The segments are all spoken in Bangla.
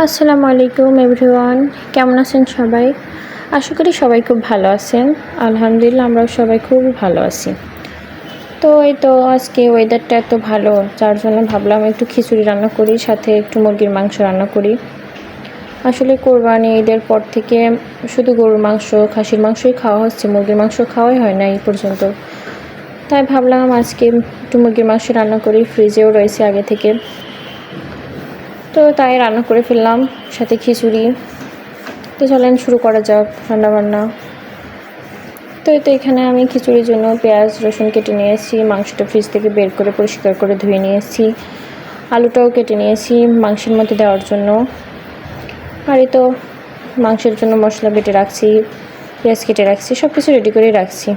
আসসালামু আলাইকুম এভরিওয়ান, কেমন আছেন সবাই? আশা করি সবাই খুব ভালো আছেন। আলহামদুলিল্লাহ আমরাও সবাই খুব ভালো আছি। তো এই তো আজকে ওয়েদারটা এত ভালো, যার জন্য ভাবলাম একটু খিচুড়ি রান্না করি, সাথে একটু মুরগির মাংস রান্না করি। আসলে কোরবানি ঈদের পর থেকে শুধু গরুর মাংস, খাসির মাংসই খাওয়া হচ্ছে, মুরগির মাংস খাওয়াই হয় না এই পর্যন্ত। তাই ভাবলাম আজকে একটু মুরগির মাংস রান্না করি, ফ্রিজেও রয়েছে আগে থেকে। তো তাই রান্না করে ফেললাম, সাথে খিচুড়ি। তো চলেন শুরু করা যাক রান্নাবান্না। তো এখানে আমি খিচুড়ির জন্য পেঁয়াজ রসুন কেটে নিয়েছি, মাংসটা ফ্রিজ থেকে বের করে পরিষ্কার করে ধুয়ে নিয়েছি, আলুটাও কেটে নিয়েছি মাংসের মধ্যে দেওয়ার জন্য। আর এই তো মাংসের জন্য মশলা বেটে রাখছি, পেঁয়াজ কেটে রাখছি, সব কিছু রেডি করে রাখছি।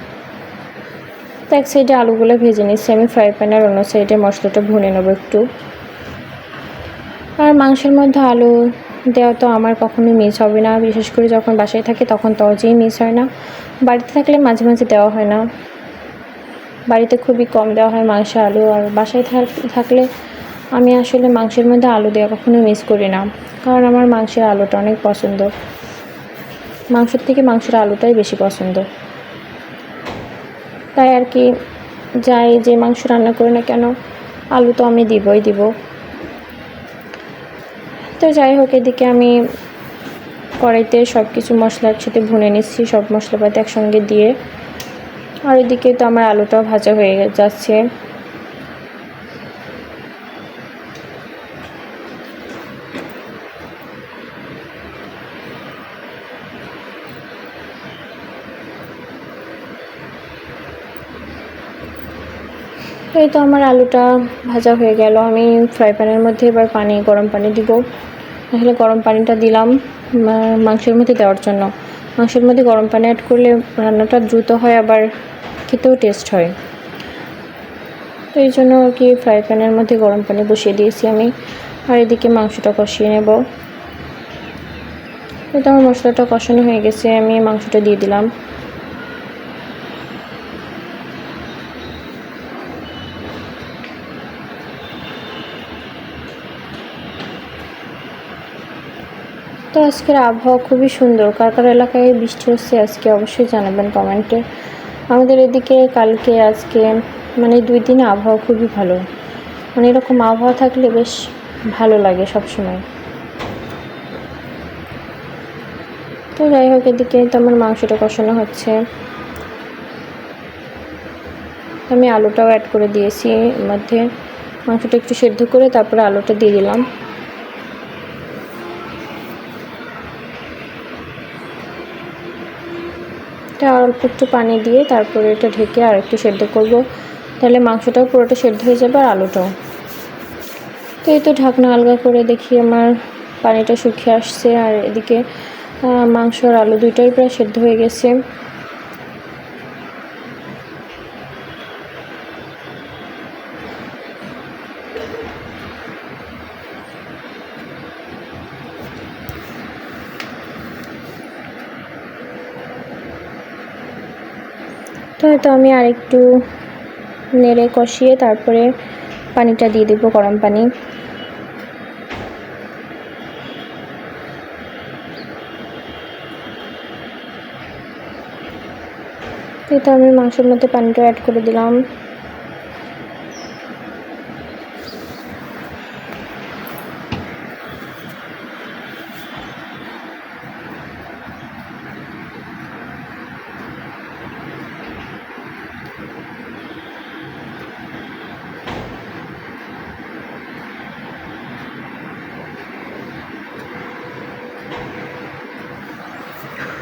তো এক সাইডে আলুগুলো ভেজে নিচ্ছি আমি ফ্রাই প্যানে, আর অন্য সাইডে মশলাটা ভুনে নেবো একটু। আর মাংসের মধ্যে আলু দেওয়া তো আমার কখনোই মিস হবে না, বিশেষ করে যখন বাসায় থাকে তখন তজেই মিস হয় না। বাড়িতে থাকলে মাঝে মাঝে দেওয়া হয় না, বাড়িতে খুবই কম দেওয়া হয় মাংসে আলু। আর বাসায় থাকলে আমি আসলে মাংসের মধ্যে আলু দেওয়া কখনো মিস করি না, কারণ আমার মাংসের আলুটা অনেক পছন্দ। মাংসের থেকে মাংসের আলুটাই বেশি পছন্দ। তাই আর কি, যাই যে মাংস রান্না করি না কেন আলু তো আমি দিব। তো যাই হোক, এদিকে আমি কড়াইতে সব কিছু মশলা একসাথে ভুনে নিচ্ছি, সব মশলাপাতি একসঙ্গে দিয়ে। আর এদিকে তো আমার আলুটাও ভাজা হয়ে যাচ্ছে। এই তো আমার আলুটা ভাজা হয়ে গেল। আমি ফ্রাই প্যানের মধ্যে এবার গরম পানি দিব। আসলে গরম পানিটা দিলাম মাংসের মধ্যে দেওয়ার জন্য। মাংসের মধ্যে গরম পানি অ্যাড করলে রান্নাটা দ্রুত হয়, আবার খেতেও টেস্ট হয়। তো এই জন্য আর কি ফ্রাই প্যানের মধ্যে গরম পানি বসিয়ে দিয়েছি আমি। আর এদিকে মাংসটা কষিয়ে নেব। তো আমার মশলাটা কষানো হয়ে গেছে, আমি মাংসটা দিয়ে দিলাম। তো আজকের আবহাওয়া খুবই সুন্দর। কার কার এলাকায় বৃষ্টি হচ্ছে আজকে অবশ্যই জানাবেন কমেন্টে। আমাদের এদিকে কালকে আজকে মানে 2 দিনে আবহাওয়া খুবই ভালো। মানে এরকম আবহাওয়া থাকলে বেশ ভালো লাগে সব সময়। তো যাই হোক, এদিকে তো আমার মাংসটা কষানো হচ্ছে। আমি আলুটাও অ্যাড করে দিয়েছি এর মধ্যে। মাংসটা একটু সেদ্ধ করে তারপরে আলুটা দিয়ে দিলাম। এটা অল্প একটু পানি দিয়ে তারপরে এটা ঢেকে আর একটু সেদ্ধ করব, তাহলে মাংসটাও পুরোটা সেদ্ধ হয়ে যাবে আর আলুটাও। তো এই তো ঢাকনা আলগা করে দেখি আমার পানিটা শুকিয়ে আসছে, আর এদিকে মাংস আর আলু দুইটাই প্রায় সেদ্ধ হয়ে গেছে। তো হয়তো আমি আরেকটু নেড়ে কষিয়ে তারপরে পানিটা দিয়ে দেবো, গরম পানি। তো আমি মাংসের মধ্যে পানিটা অ্যাড করে দিলাম।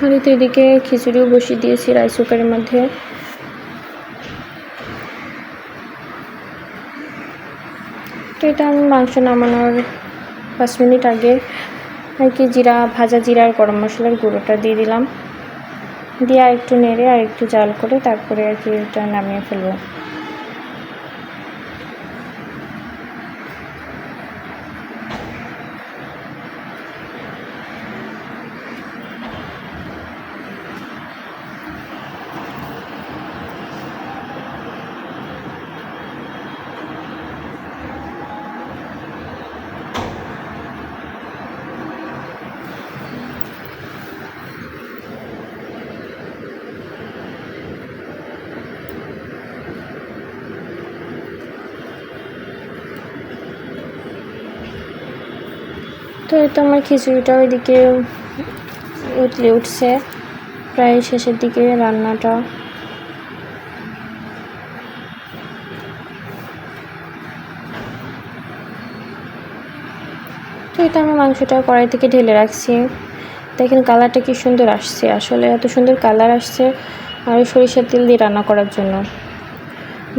আর তো এদিকে খিচুড়িও বসিয়ে দিয়েছি রাইস কুকারের মধ্যে। তো এটা আমি মাংস নামানোর 5 মিনিট আগে আর কি ভাজা জিরা আর গরম মশলার গুঁড়োটা দিয়ে দিলাম, দিয়ে আর একটু নেড়ে আর একটু জাল করে তারপরে আর কি এটা নামিয়ে ফেলবো। তো এই তো আমার খিচুড়িটা ওইদিকে উতলে উঠছে, প্রায় শেষের দিকে রান্নাটা। তো এটা আমি মাংসটা কড়াই থেকে ঢেলে রাখছি। দেখেন কালারটা কি সুন্দর আসছে, আসলে এত সুন্দর কালার আসছে আর সরিষার তেল দিয়ে রান্না করার জন্য।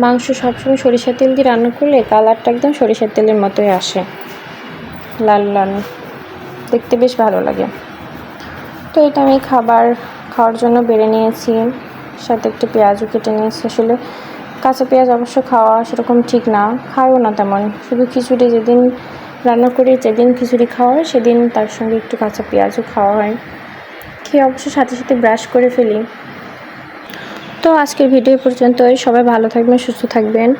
মাংস সবসময় সরিষার তেল দিয়ে রান্না করলে কালারটা একদম সরিষার তেলের মতোই আসে, লাল লাল, দেখতে বেশ ভালো লাগে। তো এটা আমি খাওয়ার জন্য বেড়ে নিয়েছি, সাথে একটু পেঁয়াজও কেটে নিয়েছি। আসলে কাঁচা পেঁয়াজ অবশ্য খাওয়া সেরকম ঠিক না, খাইও না তেমন। শুধু খিচুড়ি যেদিন রান্না করি, যেদিন খিচুড়ি খাওয়া হয় সেদিন তার সঙ্গে একটু কাঁচা পেঁয়াজও খাওয়া হয়। খেয়ে অবশ্য সাথে সাথে ব্রাশ করে ফেলি। তো আজকের ভিডিও পর্যন্তই। সবাই ভালো থাকবেন, সুস্থ থাকবেন।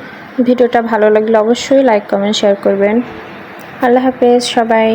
ভিডিওটা ভালো লাগলে অবশ্যই লাইক কমেন্ট শেয়ার করবেন। আল্লাহ হাফেজ সবাই।